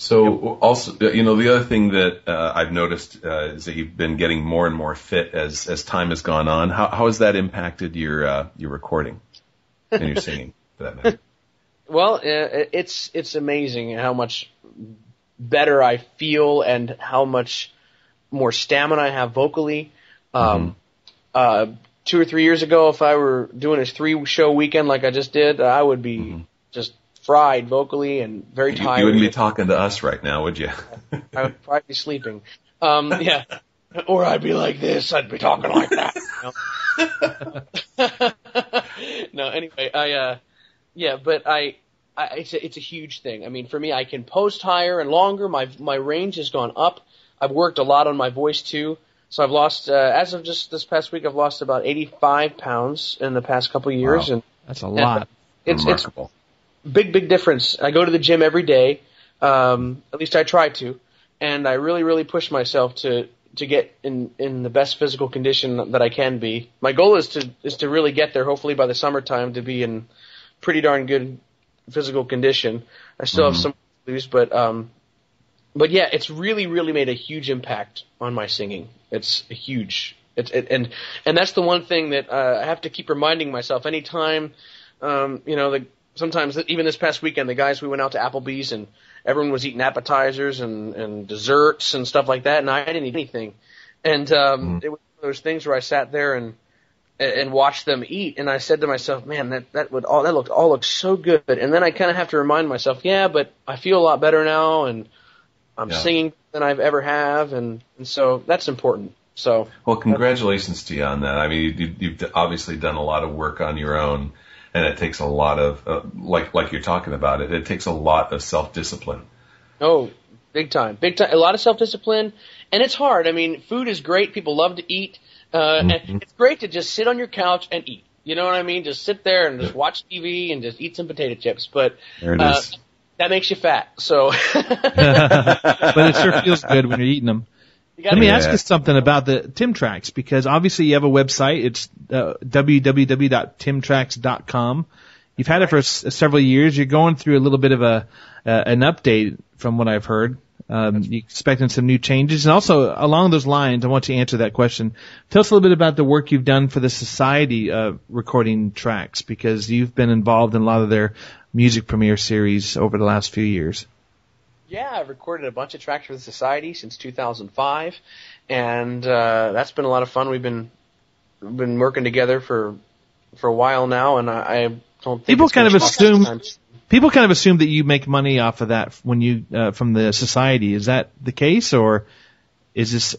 So also, the other thing that I've noticed is that you've been getting more and more fit as time has gone on. How has that impacted your recording and your singing, for that matter? Well, it's amazing how much better I feel and how much more stamina I have vocally. 2 or 3 years ago, if I were doing a 3-show weekend like I just did, I would be just fried vocally and very tired. You wouldn't be talking to us right now, would you? I would probably be sleeping. Yeah. Or I'd be like this. I'd be talking like that. No, anyway, it's a huge thing. I mean, for me, I can post higher and longer. My range has gone up. I've worked a lot on my voice too. So I've lost, as of just this past week, I've lost about 85 pounds in the past couple of years. Wow. And that's a lot. It's remarkable. Big difference. I go to the gym every day. At least I try to. And I really, really push myself to get in the best physical condition that I can be. My goal is to really get there, hopefully by the summertime, to be in pretty darn good physical condition. I still have some to lose, but yeah, it's really, really made a huge impact on my singing. It's huge. And that's the one thing that I have to keep reminding myself anytime. Sometimes even this past weekend, the guys, we went out to Applebee's and everyone was eating appetizers and desserts and stuff like that, and I didn't eat anything. And it was one of those things where I sat there and watched them eat, and I said to myself, man, that looked so good. And then I kind of have to remind myself, yeah, but I feel a lot better now, and I'm singing than I've ever have, and so that's important. So, well, congratulations to you on that. I mean, you've obviously done a lot of work on your own, and it takes a lot of, like you're talking about it takes a lot of self-discipline. Oh, big time. A lot of self-discipline, and it's hard. I mean, food is great. People love to eat. And it's great to just sit on your couch and eat. You know what I mean? Just sit there and just watch TV and just eat some potato chips. But there it is. That makes you fat. So, but it sure feels good when you're eating them. Let me ask you something about the Tim Tracks, because obviously you have a website. It's www.timtracks.com. You've had it for several years. You're going through a little bit of an update from what I've heard. You're expecting some new changes. And also, along those lines, I want you to answer that question. Tell us a little bit about the work you've done for the Society recording tracks, because you've been involved in a lot of their music premiere series over the last few years. Yeah, I've recorded a bunch of tracks for the Society since 2005, and that's been a lot of fun. We've been working together for a while now, and I don't think people kind of assume that you make money off of that when you from the Society. Is that the case, or is this?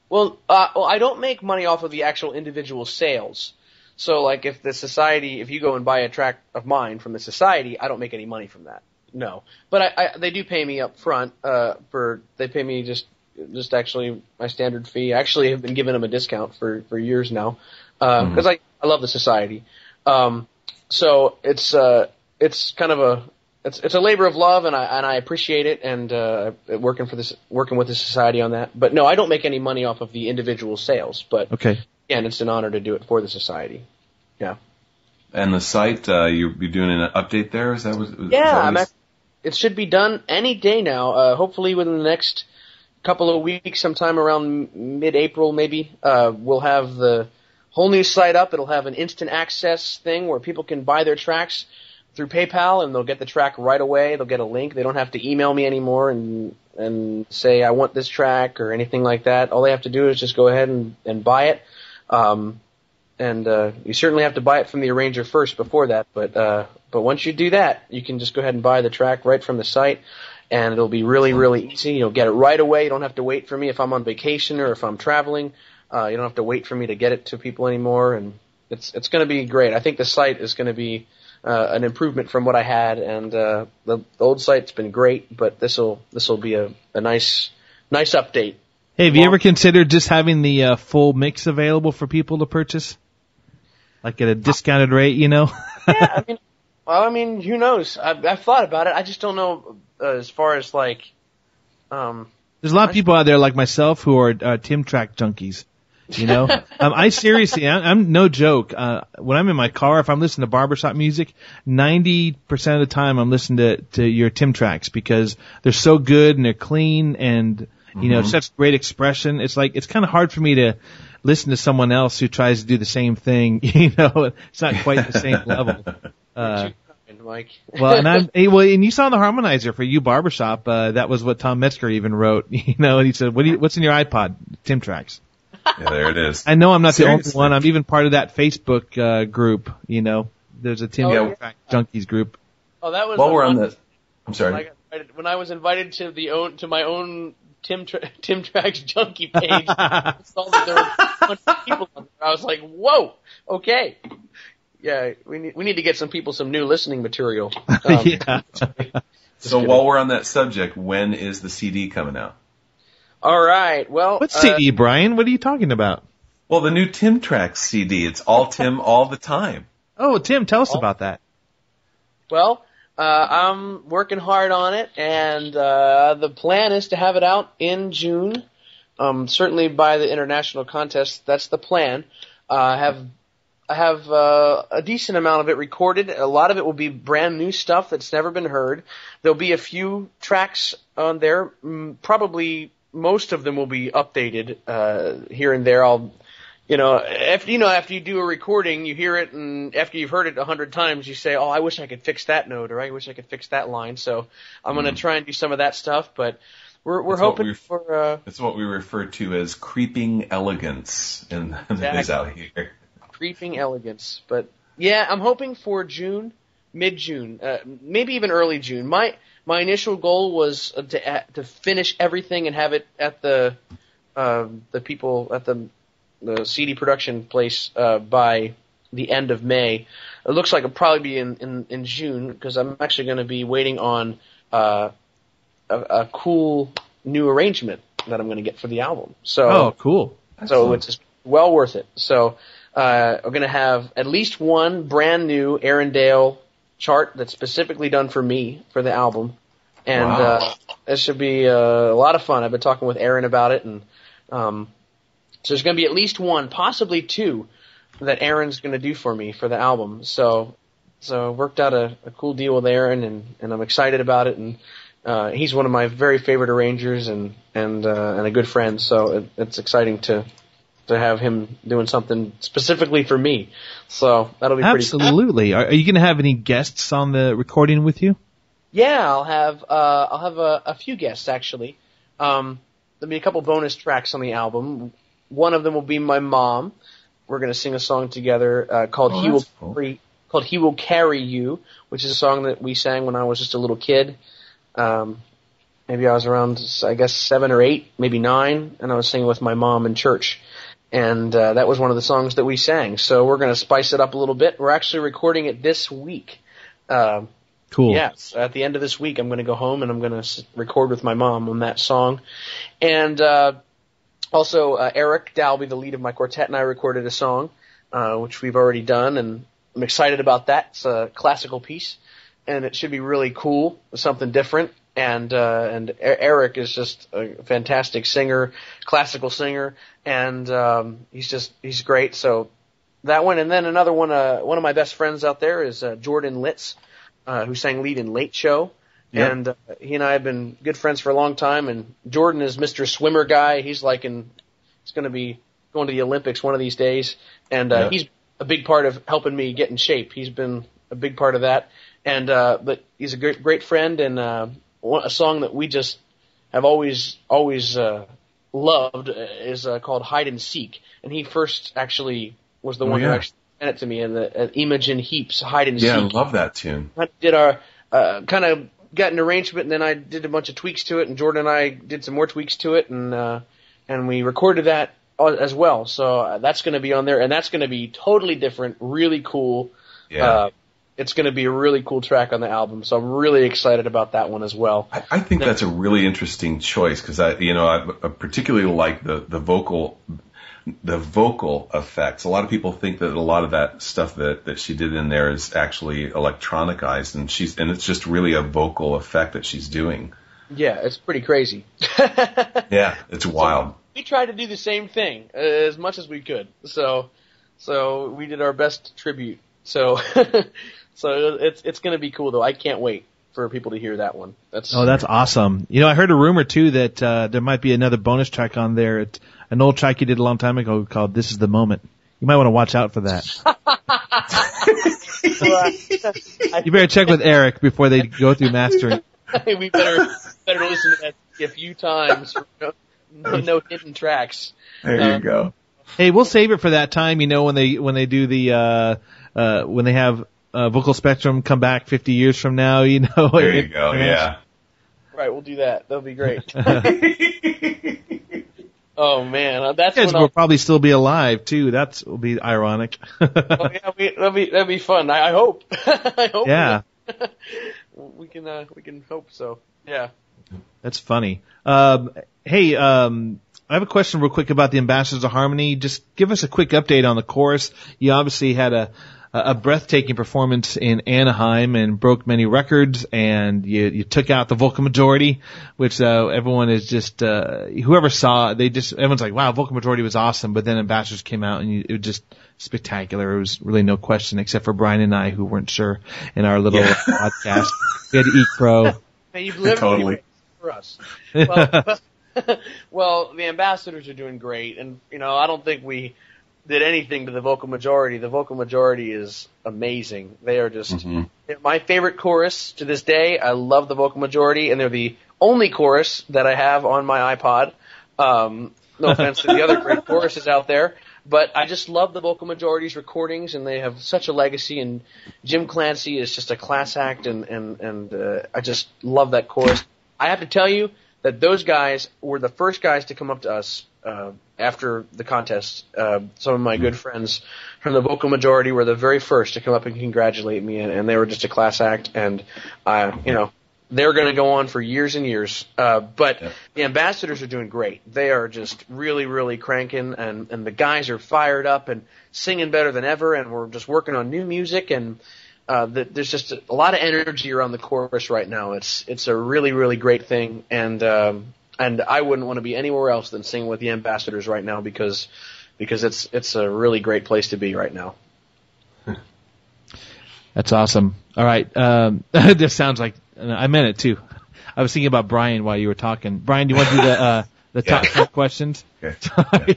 Well, I don't make money off of the actual individual sales. So, like, if you go and buy a track of mine from the Society, I don't make any money from that. No, but they do pay me up front. They pay me just actually my standard fee. I actually have been giving them a discount for years now, because I love the Society. So it's kind of it's a labor of love, and I appreciate it, and working with the Society on that. But no, I don't make any money off of the individual sales. But okay. Again, it's an honor to do it for the Society. Yeah. And the site, you're doing an update there? Is that what? Yeah, it should be done any day now. Hopefully within the next couple of weeks, sometime around mid-April maybe, we'll have the whole new site up. It'll have an instant access thing where people can buy their tracks through PayPal, and they'll get the track right away. They'll get a link. They don't have to email me anymore and say, I want this track or anything like that. All they have to do is just go ahead and buy it. You certainly have to buy it from the arranger first before that, but once you do that, you can just go ahead and buy the track right from the site, and it'll be really, really easy. You'll get it right away. You don't have to wait for me if I'm on vacation or if I'm traveling. You don't have to wait for me to get it to people anymore, and it's going to be great. I think the site is going to be an improvement from what I had, and the old site's been great, but this'll be a nice update. Hey, have you ever considered just having the full mix available for people to purchase? Like at a discounted rate, you know? Yeah, I mean, who knows? I've thought about it. I just don't know as far as like. There's a lot of people out there like myself who are Tim Track junkies. You know, I seriously, I'm no joke. When I'm in my car, if I'm listening to barbershop music, 90% of the time I'm listening to your Tim tracks because they're so good and they're clean and, you know, such great expression. It's like, it's kind of hard for me to listen to someone else who tries to do the same thing. You know, it's not quite the same level. Mike. Well, and you saw the harmonizer for You Barbershop. That was what Tom Metzger even wrote. You know, and he said, "What's in your iPod?" Tim tracks. Yeah, there it is. I know I'm not the only one. I'm even part of that Facebook group. You know, there's a Tim track junkies group. Oh, that was. While we're on this, I'm sorry. When I was invited to my own Tim Tracks junkie page, I saw that there were a bunch of people on there. I was like, "Whoa, okay." Yeah, we need to get some people some new listening material. Yeah. So while we're on that subject, when is the CD coming out? All right. Well, what CD, Brian? What are you talking about? Well, the new Tim Tracks CD. It's all Tim all the time. Oh, Tim, tell us about that. Well, I'm working hard on it, and the plan is to have it out in June. Certainly by the international contest, that's the plan. I have a decent amount of it recorded. A lot of it will be brand new stuff that's never been heard. There'll be a few tracks on there. Probably most of them will be updated here and there. After you do a recording, you hear it, and after you've heard it 100 times, you say, "Oh, I wish I could fix that note," or "I wish I could fix that line." So I'm going to try and do some of that stuff, but we're hoping for. It's what we refer to as creeping elegance in the biz out here. Creeping elegance, but yeah, I'm hoping for June, mid-June, maybe even early June. My initial goal was to finish everything and have it at the people at the CD production place by the end of May. It looks like it'll probably be in June because I'm actually going to be waiting on a cool new arrangement that I'm going to get for the album. So cool! So it's well worth it. So. We're going to have at least one brand new Arendelle chart that's specifically done for me for the album. And it should be a lot of fun. I've been talking with Aaron about it. And so there's going to be at least one, possibly two, that Aaron's going to do for me for the album. So worked out a cool deal with Aaron, and I'm excited about it. And he's one of my very favorite arrangers and a good friend. So it's exciting to have him doing something specifically for me. So that'll be pretty cool. Absolutely. Are you going to have any guests on the recording with you? Yeah, I'll have a few guests actually. There'll be a couple bonus tracks on the album. One of them will be my mom. We're going to sing a song together called He Will Carry You, which is a song that we sang when I was just a little kid. Maybe I was around, I guess, 7 or 8, maybe 9, and I was singing with my mom in church. And that was one of the songs that we sang. So we're going to spice it up a little bit. We're actually recording it this week. Cool. Yes, at the end of this week, I'm going to go home and I'm going to record with my mom on that song. And also, Eric Dalby, the lead of my quartet, and I recorded a song, which we've already done, and I'm excited about that. It's a classical piece, and it should be really cool, something different. And Eric is just a fantastic singer, classical singer, and he's great. So that one, and then another one. One of my best friends out there is Jordan Litz, who sang lead in Late Show, and he and I have been good friends for a long time. And Jordan is Mr. Swimmer guy. He's going to be going to the Olympics one of these days, and he's a big part of helping me get in shape. He's been a big part of that, and but he's a great friend and. A song that we just have always loved is called Hide and Seek, and he first actually was the one who actually sent it to me. And Imogen Heap's Hide and Seek. Yeah, I love that tune. I did our kind of got an arrangement, and then I did a bunch of tweaks to it, and Jordan and I did some more tweaks to it, and we recorded that as well. So that's going to be on there, and that's going to be totally different, really cool. Yeah. It's going to be a really cool track on the album, so I'm really excited about that one as well. I think that's a really interesting choice because I particularly like the vocal effects. A lot of people think that a lot of that stuff that she did in there is actually electronicized, and it's just really a vocal effect that she's doing. Yeah, it's pretty crazy. Yeah, it's wild. we tried to do the same thing as much as we could. So we did our best tribute. So it's going to be cool though. I can't wait for people to hear that one. That's awesome. You know, I heard a rumor too that there might be another bonus track on there. It's an old track you did a long time ago called "This Is the Moment." You might want to watch out for that. You better check with Eric before they go through mastering. We better listen to that a few times. No hidden tracks. There you go. Hey, we'll save it for that time. You know, when they do the when they have Vocal Spectrum come back 50 years from now. You know. There you go. Yeah. Right, we'll do that. That'll be great. Oh man, that's when we'll probably still be alive too. That will be ironic. Oh, yeah, that'd be fun. I hope. I hope. Yeah. We can hope so. Yeah. That's funny. Hey, I have a question real quick about the Ambassadors of Harmony. Just give us a quick update on the chorus. You obviously had a breathtaking performance in Anaheim and broke many records, and you took out the vocal majority, which everyone is just whoever saw it, everyone's like, wow, vocal majority was awesome. But then Ambassadors came out and it was just spectacular. It was really no question, except for Brian and I who weren't sure in our little podcast. We had to eat crow. Man, you've lived totally for us. Well, the Ambassadors are doing great, and I don't think we did anything to the vocal majority. The vocal majority is amazing. They are just my favorite chorus to this day. I love the vocal majority, and they're the only chorus that I have on my iPod. No offense to the other great choruses out there, but I just love the vocal majority's recordings, and they have such a legacy. And Jim Clancy is just a class act, and I just love that chorus. I have to tell you that those guys were the first guys to come up to us after the contest. Some of my good friends from the vocal majority were the very first to come up and congratulate me, and they were just a class act, and they're going to go on for years and years. But the Ambassadors are doing great. They are just really, really cranking, and the guys are fired up and singing better than ever, and we're just working on new music, and there's just a lot of energy around the chorus right now. It's a really, really great thing, and I wouldn't want to be anywhere else than singing with the Ambassadors right now because it's a really great place to be right now. That's awesome. All right, this sounds like I meant it too. I was thinking about Brian while you were talking. Brian, do you want to do the top 10 questions? Okay.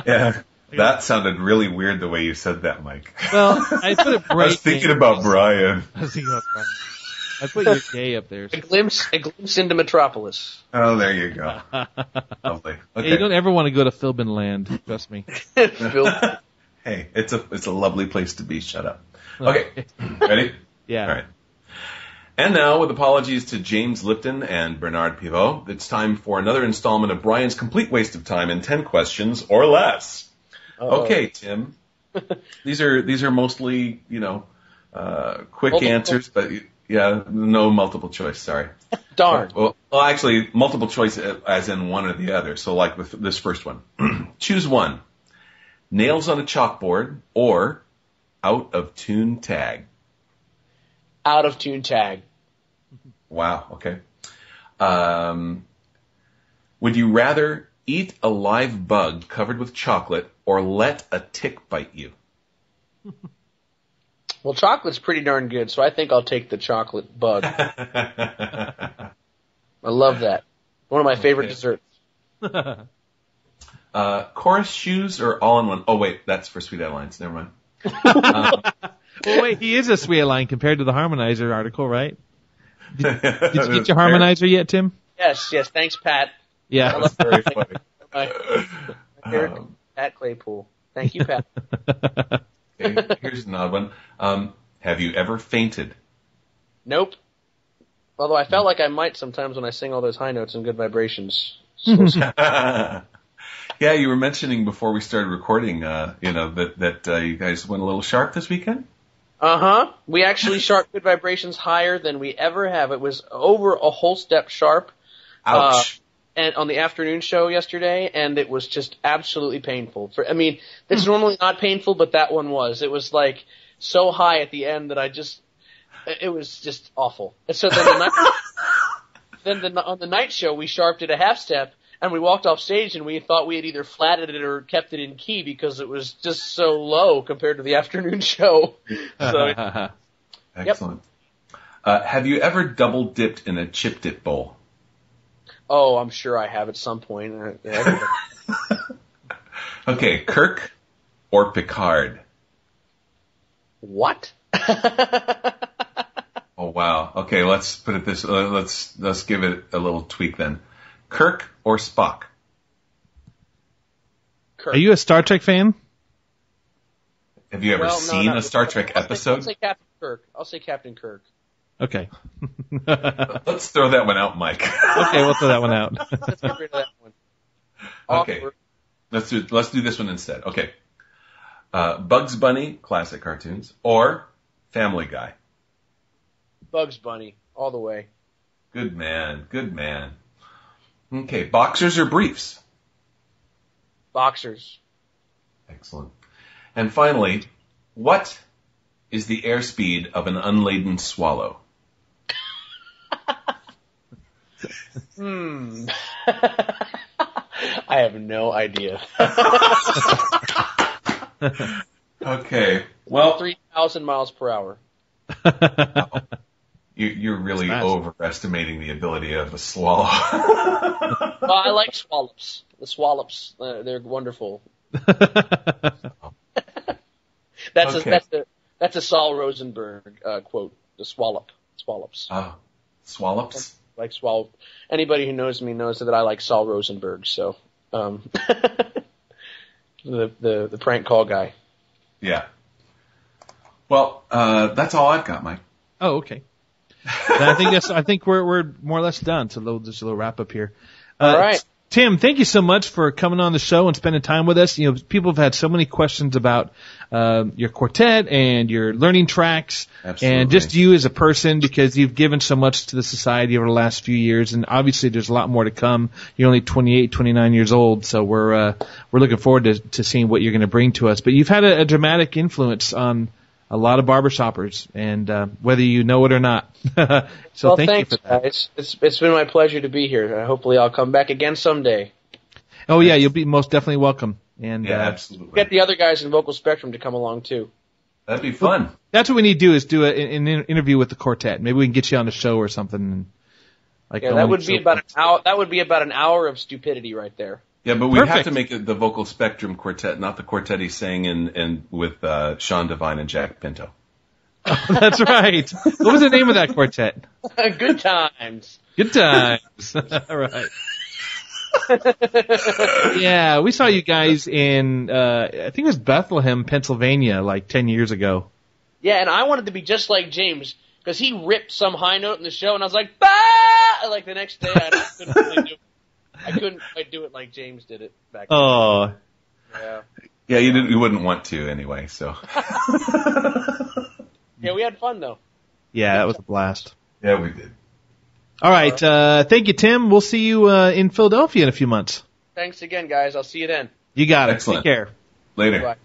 Yeah. That sounded really weird the way you said that, Mike. Well, I put it. I was thinking about Brian. I put your gay up there. A glimpse into Metropolis. Oh, there you go. Lovely. Okay. Hey, you don't ever want to go to Philbin land, trust me. Hey, it's a lovely place to be. Shut up. Okay. Ready? Yeah. All right. And now, with apologies to James Lipton and Bernard Pivot, it's time for another installment of Brian's complete waste of time in 10 questions or less. Uh-oh. Okay, Tim. These are mostly, quick answers, but no multiple choice. Sorry. Darn. Well, actually, multiple choice as in one or the other. So, like with this first one, choose one: nails on a chalkboard or out of tune tag. Out of tune tag. Wow. Okay. Would you rather eat a live bug covered with chocolate or let a tick bite you? Well, chocolate's pretty darn good, so I think I'll take the chocolate bug. I love that. One of my favorite desserts. Chorus shoes or all-in-one? Oh, wait, that's for Sweet Adelines. Never mind. Well, wait, he is a Sweet Adeline compared to the harmonizer article, right? Did you get your harmonizer yet, Tim? Yes. Thanks, Pat. Yeah. That's very funny. Pat Claypool. Thank you, Pat. Okay, here's an odd one. Have you ever fainted? Nope. Although I felt like I might sometimes when I sing all those high notes and good vibrations. Yeah, you were mentioning before we started recording, that you guys went a little sharp this weekend? Uh-huh. We actually sharp good vibrations higher than we ever have. It was over a whole step sharp. Ouch. And on the afternoon show yesterday, and it was just absolutely painful. It's normally not painful, but that one was. It was like so high at the end that it was just awful. And so then on the night show, we sharped it a half step, And we walked off stage and we thought we had either flatted it or kept it in key because it was just so low compared to the afternoon show. So, Excellent. Have you ever double dipped in a chip dip bowl? Oh, I'm sure I have at some point. Okay, Kirk or Picard? What? Oh wow. Okay, let's put it this. Let's give it a little tweak then. Kirk or Spock? Kirk. Are you a Star Trek fan? Have you ever seen a Star Trek episode? I'll say Captain Kirk. I'll say Captain Kirk. Okay. Let's throw that one out, Mike. Okay, we'll throw that one out. Let's get rid of that one. Okay. Awkward. Let's do this one instead. Okay. Bugs Bunny, classic cartoons, or Family Guy? Bugs Bunny, all the way. Good man. Good man. Okay. Boxers or briefs? Boxers. Excellent. And finally, what is the airspeed of an unladen swallow? I have no idea. Okay. Well, 3,000 miles per hour. you're really overestimating the ability of a swallow. Well, I like swallops. The swallops, they're wonderful. That's a Saul Rosenberg quote. The swallops. Swallops? Like swallow. Anybody who knows me knows that I like Saul Rosenberg. So, the prank call guy. Yeah. Well, that's all I've got, Mike. Oh, okay. I think we're more or less done. So just a little wrap up here. All right. Tim, thank you so much for coming on the show and spending time with us. You know, people have had so many questions about your quartet and your learning tracks. Absolutely. And just you as a person, because you've given so much to the society over the last few years, and obviously there's a lot more to come. You're only 28, 29 years old, so we're looking forward to seeing what you're going to bring to us. But you've had a dramatic influence on a lot of barbershoppers, and whether you know it or not. So thank you for that. Guys. It's been my pleasure to be here. Hopefully I'll come back again someday. Oh yeah, you'll be most definitely welcome. And yeah, absolutely. Get the other guys in Vocal Spectrum to come along too. That'd be fun. That's what we need to do, is do an interview with the quartet. Maybe we can get you on the show or something. That would be about an hour. That would be about an hour of stupidity right there. Yeah, but we have to make it the Vocal Spectrum Quartet, not the quartet he sang in with Sean Devine and Jack Pinto. Oh, that's right. What was the name of that quartet? Good Times. Good Times. All right. Yeah, we saw you guys in, I think it was Bethlehem, Pennsylvania, like 10 years ago. Yeah, and I wanted to be just like James, because he ripped some high note in the show, and I was like, bah! Like the next day, I couldn't really do it. I couldn't quite do it like James did it back then. Oh. Yeah, you wouldn't want to anyway, so. Yeah, we had fun though. Yeah, that was a blast. Yeah, we did. All right, thank you, Tim. We'll see you in Philadelphia in a few months. Thanks again, guys. I'll see you then. You got it. Excellent. Take care. Later. Bye.